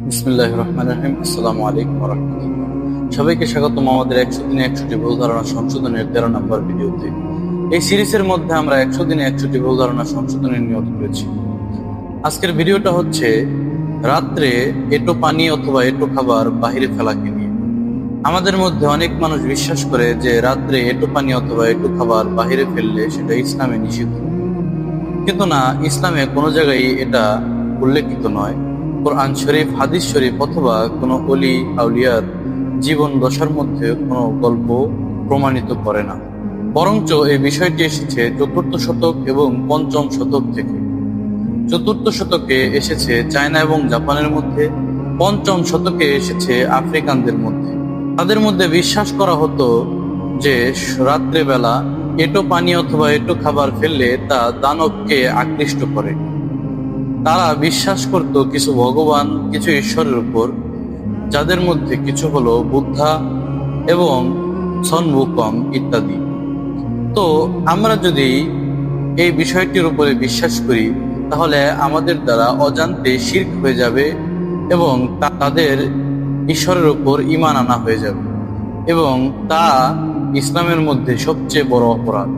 বিসমিল্লাহির রহমানির রহিম। আসসালামু আলাইকুম ওয়া রাহমাতুল্লাহ। সবাইকে স্বাগতম আমাদের 100 দিনে 100টি ভুল ধারণা সংশোধনের 13 নম্বর ভিডিওতে। এই সিরিজের মধ্যে আমরা 100 দিনে 100টি ভুল ধারণা সংশোধনের নিয়ত করেছি। আজকের ভিডিওটা হচ্ছে রাত্রে এঁটো পানি অথবা এঁটো খাবার বাহিরে ফেলাকে নিয়ে। আমাদের মধ্যে অনেক মানুষ বিশ্বাস করে যে রাত্রে এঁটো পানি অথবা এঁটো খাবার বাহিরে ফেললে সেটা ইসলামে নিষিদ্ধ, কিন্তু না, ইসলামে কোনো জায়গায় এটা উল্লেখিত নয়। কোরআন শরীফ, হাদিস শরীফ অথবা কোনো অলি আউলিয়ার জীবন দশার মধ্যে কোনো গল্প প্রমাণিত করে না। বরঞ্চ এই বিষয়টি এসেছে চতুর্থ শতক এবং পঞ্চম শতক থেকে। চতুর্থ শতকে এসেছে চায়না এবং জাপানের মধ্যে, পঞ্চম শতকে এসেছে আফ্রিকানদের মধ্যে। তাদের মধ্যে বিশ্বাস করা হতো যে রাত্রেবেলা এঁটো পানি অথবা এঁটো খাবার ফেললে তা দানবকে আকৃষ্ট করে। তারা বিশ্বাস করত কিছু ভগবান, কিছু ঈশ্বরের উপর, যাদের মধ্যে কিছু হলো বুদ্ধা এবং সনবুকং ইত্যাদি। তো আমরা যদি এই বিষয়টির উপরে বিশ্বাস করি, তাহলে আমাদের দ্বারা অজান্তে শিরক হয়ে যাবে এবং তাদের ঈশ্বরের উপর ঈমান আনা হয়ে যাবে, এবং তা ইসলামের মধ্যে সবচেয়ে বড় অপরাধ।